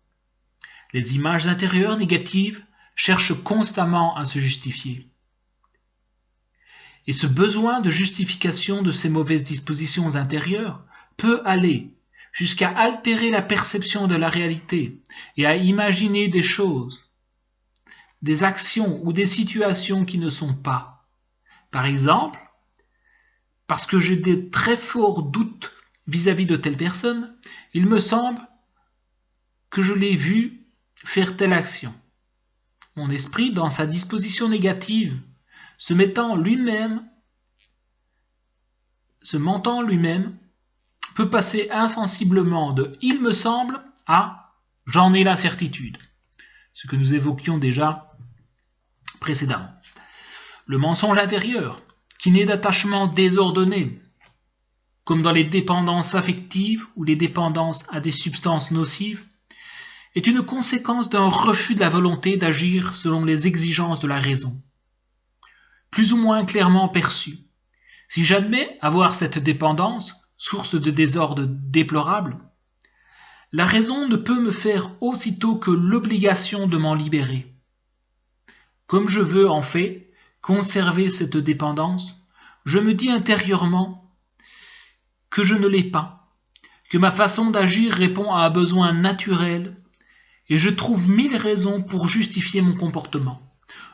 Speaker 1: Les images intérieures négatives cherchent constamment à se justifier. Et ce besoin de justification de ces mauvaises dispositions intérieures peut aller jusqu'à altérer la perception de la réalité et à imaginer des choses, des actions ou des situations qui ne sont pas. Par exemple, parce que j'ai des très forts doutes vis-à-vis de telle personne, il me semble que je l'ai vu faire telle action. Mon esprit, dans sa disposition négative, se mentant lui-même, peut passer insensiblement de « il me semble » à « j'en ai la certitude », ce que nous évoquions déjà précédemment. Le mensonge intérieur, qui naît d'attachements désordonnés, comme dans les dépendances affectives ou les dépendances à des substances nocives, est une conséquence d'un refus de la volonté d'agir selon les exigences de la raison, plus ou moins clairement perçue. Si j'admets avoir cette dépendance, source de désordre déplorable, la raison ne peut me faire aussitôt que l'obligation de m'en libérer. Comme je veux en fait conserver cette dépendance, je me dis intérieurement que je ne l'ai pas, que ma façon d'agir répond à un besoin naturel, et je trouve 1000 raisons pour justifier mon comportement.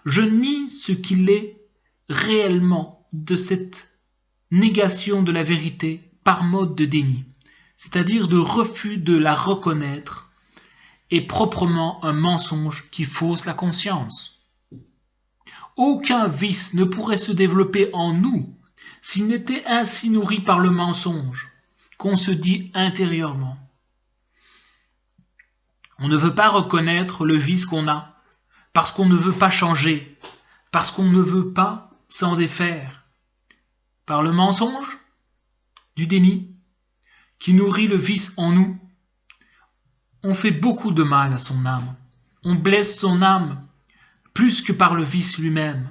Speaker 1: Je nie ce qu'il est réellement de cette négation de la vérité par mode de déni, c'est-à-dire de refus de la reconnaître, est proprement un mensonge qui fausse la conscience. Aucun vice ne pourrait se développer en nous s'il n'était ainsi nourri par le mensonge qu'on se dit intérieurement. On ne veut pas reconnaître le vice qu'on a, parce qu'on ne veut pas changer, parce qu'on ne veut pas s'en défaire. Par le mensonge, du déni, qui nourrit le vice en nous, on fait beaucoup de mal à son âme. On blesse son âme plus que par le vice lui-même.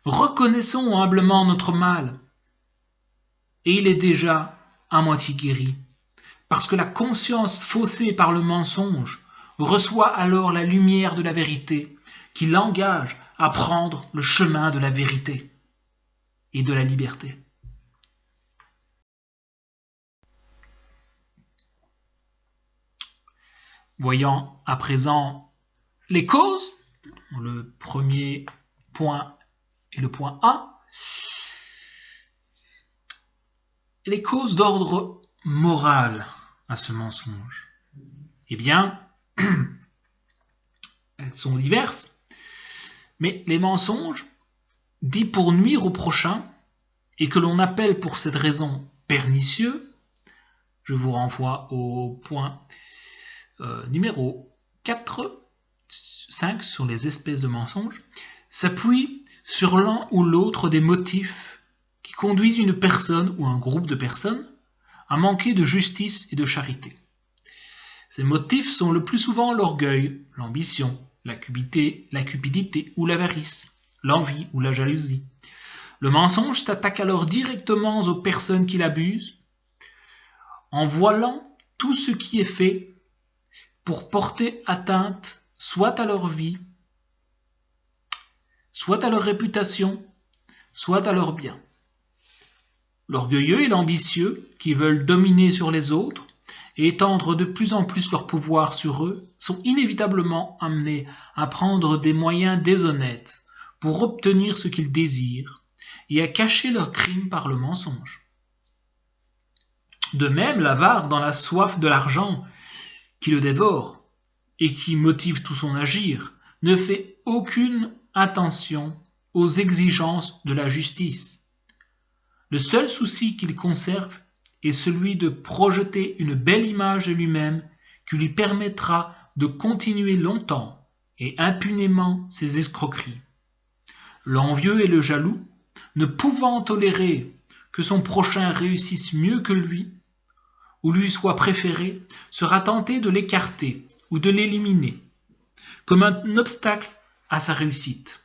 Speaker 1: Reconnaissons humblement notre mal, et il est déjà à moitié guéri. Parce que la conscience faussée par le mensonge reçoit alors la lumière de la vérité qui l'engage à prendre le chemin de la vérité et de la liberté. Voyons à présent les causes. Le premier point est le point A. Les causes d'ordre moral à ce mensonge. Eh bien, elles sont diverses, mais les mensonges dits pour nuire au prochain et que l'on appelle pour cette raison pernicieux, je vous renvoie au point numéro 5 sur les espèces de mensonges, s'appuient sur l'un ou l'autre des motifs qui conduisent une personne ou un groupe de personnes à manquer de justice et de charité. Ces motifs sont le plus souvent l'orgueil, l'ambition, la cupidité ou l'avarice, l'envie ou la jalousie. Le mensonge s'attaque alors directement aux personnes qui l'abusent, en voilant tout ce qui est fait pour porter atteinte soit à leur vie, soit à leur réputation, soit à leurs biens. L'orgueilleux et l'ambitieux, qui veulent dominer sur les autres et étendre de plus en plus leur pouvoir sur eux, sont inévitablement amenés à prendre des moyens déshonnêtes pour obtenir ce qu'ils désirent et à cacher leurs crimes par le mensonge. De même, l'avare dans la soif de l'argent qui le dévore et qui motive tout son agir ne fait aucune attention aux exigences de la justice. Le seul souci qu'il conserve est celui de projeter une belle image de lui-même qui lui permettra de continuer longtemps et impunément ses escroqueries. L'envieux et le jaloux, ne pouvant tolérer que son prochain réussisse mieux que lui, ou lui soit préféré, sera tenté de l'écarter ou de l'éliminer, comme un obstacle à sa réussite,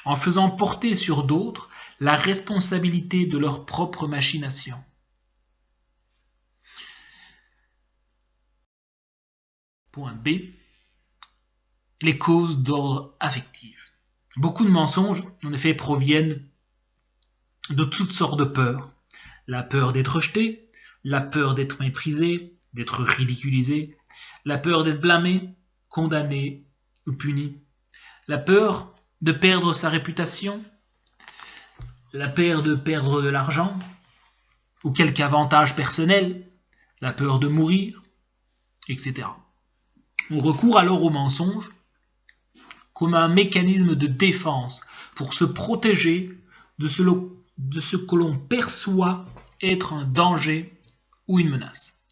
Speaker 1: en faisant porter sur d'autres la responsabilité de leur propre machination. Point B. Les causes d'ordre affectif. Beaucoup de mensonges, en effet, proviennent de toutes sortes de peurs. La peur d'être rejeté, la peur d'être méprisé, d'être ridiculisé, la peur d'être blâmé, condamné ou puni, la peur de perdre sa réputation, la peur de perdre de l'argent ou quelque avantage personnel, la peur de mourir, etc. On recourt alors au mensonge comme un mécanisme de défense pour se protéger de ce que l'on perçoit être un danger ou une menace.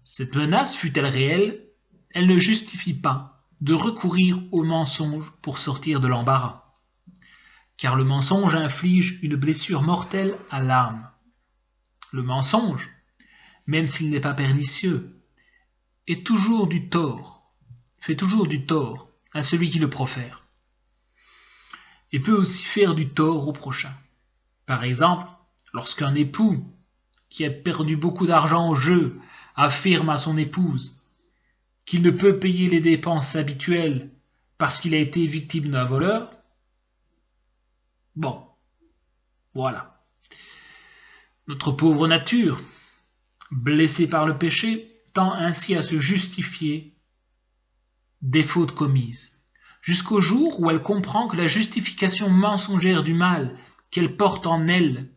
Speaker 1: Cette menace, fût-elle réelle, elle ne justifie pas de recourir au mensonge pour sortir de l'embarras, car le mensonge inflige une blessure mortelle à l'âme. Le mensonge, même s'il n'est pas pernicieux, fait toujours du tort à celui qui le profère, et peut aussi faire du tort au prochain. Par exemple, lorsqu'un époux qui a perdu beaucoup d'argent au jeu affirme à son épouse qu'il ne peut payer les dépenses habituelles parce qu'il a été victime d'un voleur, bon, voilà. Notre pauvre nature, blessée par le péché, tend ainsi à se justifier des fautes commises, jusqu'au jour où elle comprend que la justification mensongère du mal qu'elle porte en elle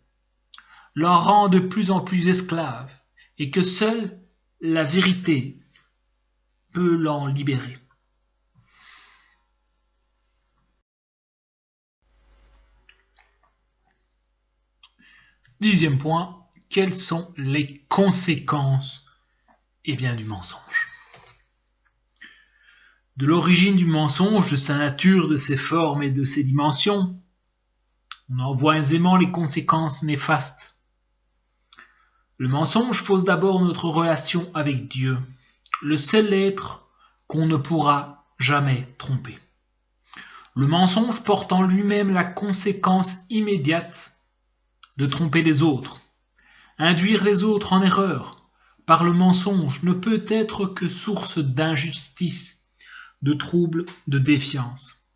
Speaker 1: l'en rend de plus en plus esclave et que seule la vérité peut l'en libérer. Dixième point, quelles sont les conséquences du mensonge? De l'origine du mensonge, de sa nature, de ses formes et de ses dimensions, on en voit aisément les conséquences néfastes. Le mensonge fausse d'abord notre relation avec Dieu, le seul être qu'on ne pourra jamais tromper. Le mensonge porte en lui-même la conséquence immédiate de tromper les autres. Induire les autres en erreur par le mensonge ne peut être que source d'injustice, de troubles, de défiance,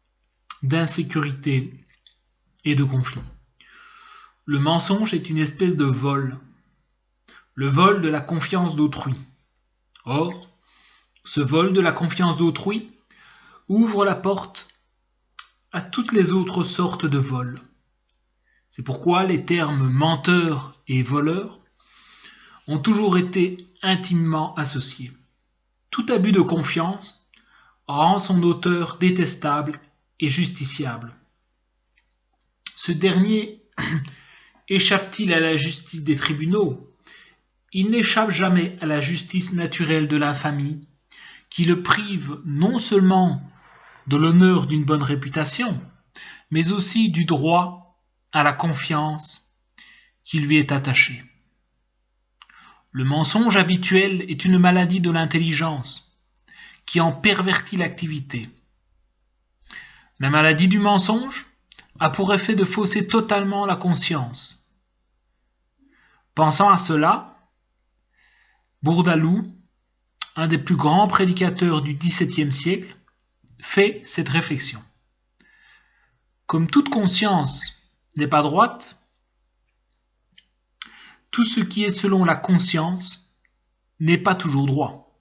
Speaker 1: d'insécurité et de conflit. Le mensonge est une espèce de vol, le vol de la confiance d'autrui. Or, Ce vol de la confiance d'autrui ouvre la porte à toutes les autres sortes de vols. C'est pourquoi les termes menteur et voleur ont toujours été intimement associés. Tout abus de confiance rend son auteur détestable et justiciable. Ce dernier échappe-t-il à la justice des tribunaux? Il n'échappe jamais à la justice naturelle de l'infamie, qui le prive non seulement de l'honneur d'une bonne réputation, mais aussi du droit à la confiance qui lui est attachée. Le mensonge habituel est une maladie de l'intelligence qui en pervertit l'activité. La maladie du mensonge a pour effet de fausser totalement la conscience. Pensant à cela, Bourdaloue, un des plus grands prédicateurs du XVIIe siècle, fait cette réflexion. Comme toute conscience n'est pas droite, tout ce qui est selon la conscience n'est pas toujours droit.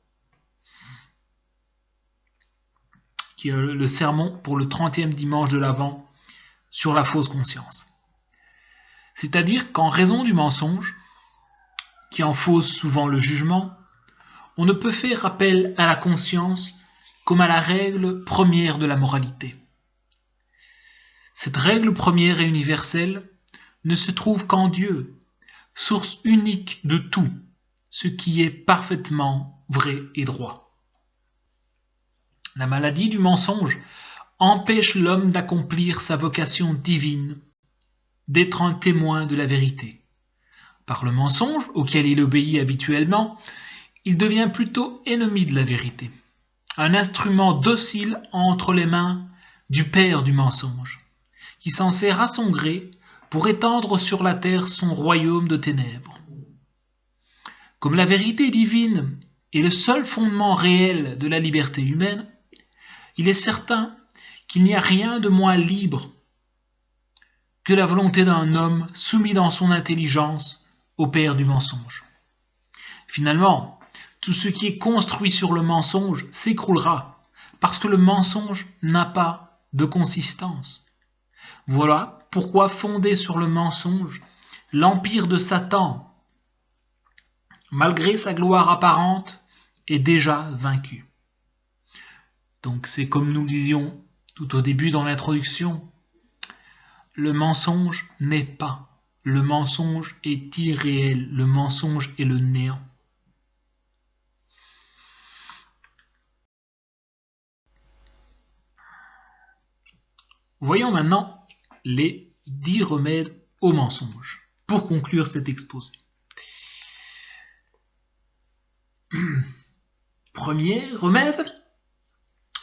Speaker 1: Qui est le sermon pour le 30e dimanche de l'Avent sur la fausse conscience. C'est-à-dire qu'en raison du mensonge, qui en fausse souvent le jugement, on ne peut faire appel à la conscience comme à la règle première de la moralité. Cette règle première et universelle ne se trouve qu'en Dieu, source unique de tout, ce qui est parfaitement vrai et droit. La maladie du mensonge empêche l'homme d'accomplir sa vocation divine, d'être un témoin de la vérité. Par le mensonge, auquel il obéit habituellement, il devient plutôt ennemi de la vérité, un instrument docile entre les mains du père du mensonge, qui s'en sert à son gré pour étendre sur la terre son royaume de ténèbres. Comme la vérité divine est le seul fondement réel de la liberté humaine, il est certain qu'il n'y a rien de moins libre que la volonté d'un homme soumis dans son intelligence au père du mensonge. Finalement, tout ce qui est construit sur le mensonge s'écroulera, parce que le mensonge n'a pas de consistance. Voilà pourquoi, fondé sur le mensonge, l'empire de Satan, malgré sa gloire apparente, est déjà vaincu. Donc c'est comme nous le disions tout au début dans l'introduction, le mensonge n'est pas, le mensonge est irréel, le mensonge est le néant. Voyons maintenant les 10 remèdes au mensonge pour conclure cet exposé. Premier remède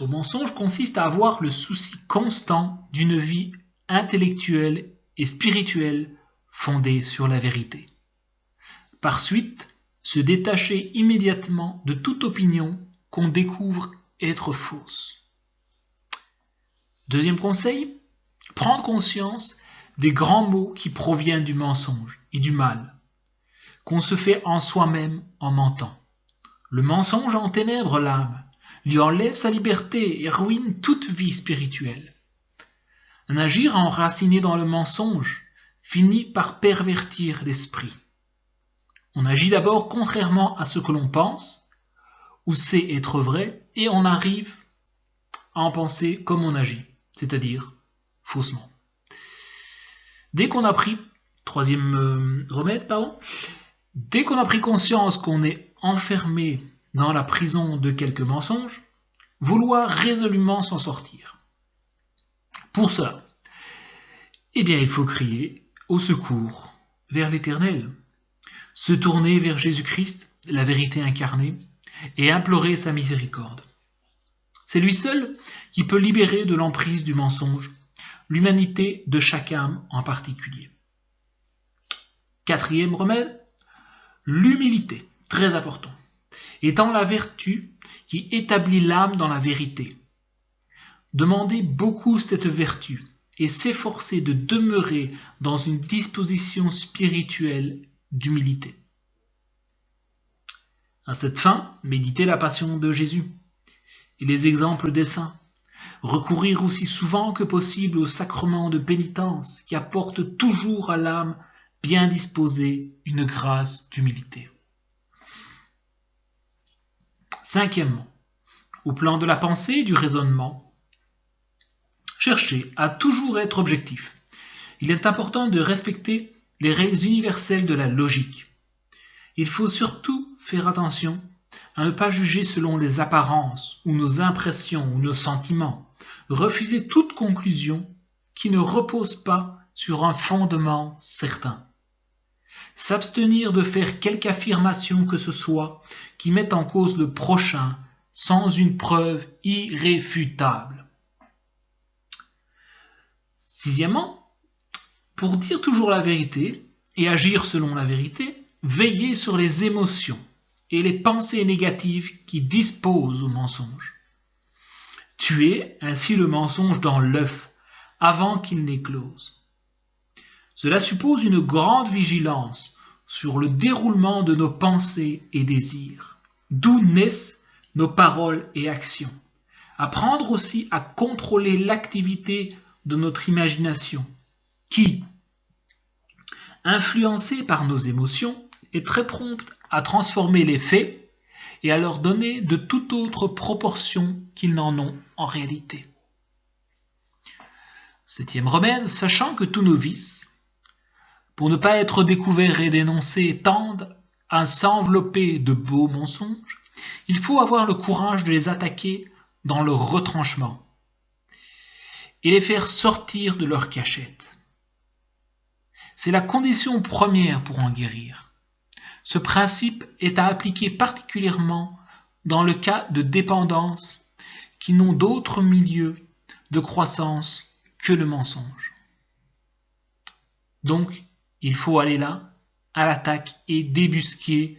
Speaker 1: au mensonge consiste à avoir le souci constant d'une vie intellectuelle et spirituelle fondée sur la vérité. Par suite, se détacher immédiatement de toute opinion qu'on découvre être fausse. Deuxième conseil, prendre conscience des grands maux qui proviennent du mensonge et du mal, qu'on se fait en soi-même en mentant. Le mensonge enténèbre l'âme, lui enlève sa liberté et ruine toute vie spirituelle. Un agir enraciné dans le mensonge finit par pervertir l'esprit. On agit d'abord contrairement à ce que l'on pense, ou sait être vrai, et on arrive à en penser comme on agit, c'est-à-dire faussement. Dès qu'on a pris, troisième remède, dès qu'on a pris conscience qu'on est enfermé dans la prison de quelques mensonges, vouloir résolument s'en sortir. Pour cela, il faut crier au secours vers l'Éternel, se tourner vers Jésus-Christ, la vérité incarnée, et implorer sa miséricorde. C'est lui seul qui peut libérer de l'emprise du mensonge l'humanité de chaque âme en particulier. Quatrième remède, l'humilité, très important, étant la vertu qui établit l'âme dans la vérité. Demander beaucoup cette vertu et s'efforcer de demeurer dans une disposition spirituelle d'humilité. À cette fin, méditer la passion de Jésus et les exemples des saints. Recourir aussi souvent que possible au sacrement de pénitence qui apporte toujours à l'âme bien disposée une grâce d'humilité. Cinquièmement, au plan de la pensée et du raisonnement, cherchez à toujours être objectif. Il est important de respecter les règles universelles de la logique. Il faut surtout faire attention à ne pas juger selon les apparences ou nos impressions ou nos sentiments. Refuser toute conclusion qui ne repose pas sur un fondement certain. S'abstenir de faire quelque affirmation que ce soit qui mette en cause le prochain sans une preuve irréfutable. Sixièmement, pour dire toujours la vérité et agir selon la vérité, veillez sur les émotions et les pensées négatives qui disposent au mensonge. Tuez ainsi le mensonge dans l'œuf avant qu'il n'éclose. Cela suppose une grande vigilance sur le déroulement de nos pensées et désirs, d'où naissent nos paroles et actions. Apprendre aussi à contrôler l'activité de notre imagination, qui, influencée par nos émotions, est très prompte à transformer les faits et à leur donner de toute autre proportion qu'ils n'en ont en réalité. Septième remède, sachant que tous nos vices, pour ne pas être découverts et dénoncés, tendent à s'envelopper de beaux mensonges, il faut avoir le courage de les attaquer dans leur retranchement et les faire sortir de leur cachette. C'est la condition première pour en guérir. Ce principe est à appliquer particulièrement dans le cas de dépendances qui n'ont d'autre milieu de croissance que le mensonge. Donc, il faut aller là, à l'attaque, et débusquer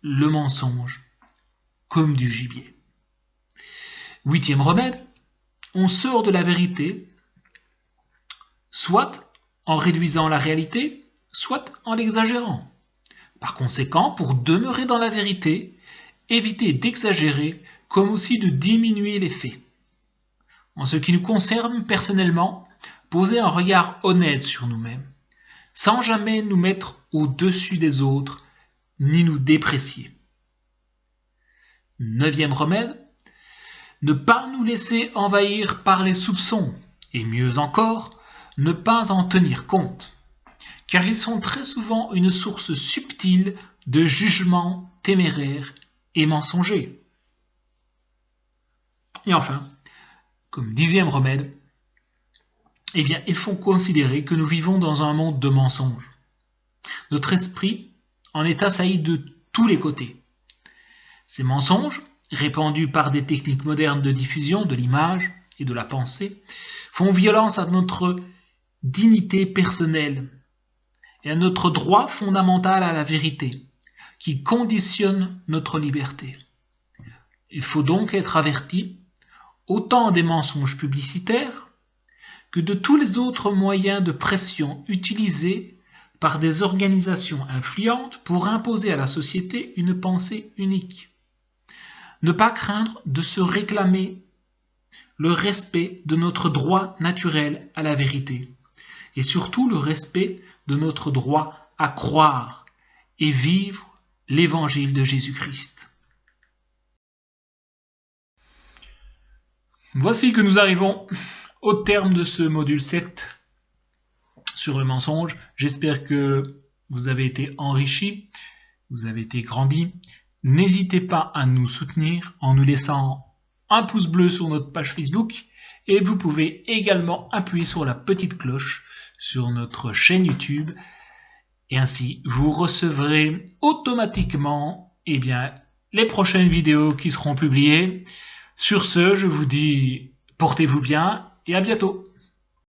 Speaker 1: le mensonge comme du gibier. Huitième remède, on sort de la vérité, soit en réduisant la réalité, soit en l'exagérant. Par conséquent, pour demeurer dans la vérité, évitez d'exagérer comme aussi de diminuer les faits. En ce qui nous concerne personnellement, posez un regard honnête sur nous-mêmes, sans jamais nous mettre au-dessus des autres, ni nous déprécier. Neuvième remède, ne pas nous laisser envahir par les soupçons, et mieux encore, ne pas en tenir compte, car ils sont très souvent une source subtile de jugements téméraires et mensongers. Et enfin, comme dixième remède, il faut considérer que nous vivons dans un monde de mensonges. Notre esprit en est assailli de tous les côtés. Ces mensonges, répandus par des techniques modernes de diffusion de l'image et de la pensée, font violence à notre dignité personnelle et à notre droit fondamental à la vérité, qui conditionne notre liberté. Il faut donc être averti autant des mensonges publicitaires que de tous les autres moyens de pression utilisés par des organisations influentes pour imposer à la société une pensée unique. Ne pas craindre de se réclamer le respect de notre droit naturel à la vérité et surtout le respect de notre droit à croire et vivre l'évangile de Jésus-Christ. Voici que nous arrivons au terme de ce module 7 sur le mensonge. J'espère que vous avez été enrichis, vous avez été grandis. N'hésitez pas à nous soutenir en nous laissant un pouce bleu sur notre page Facebook et vous pouvez également appuyer sur la petite cloche sur notre chaîne YouTube et ainsi vous recevrez automatiquement les prochaines vidéos qui seront publiées. Sur ce, je vous dis portez-vous bien et à bientôt.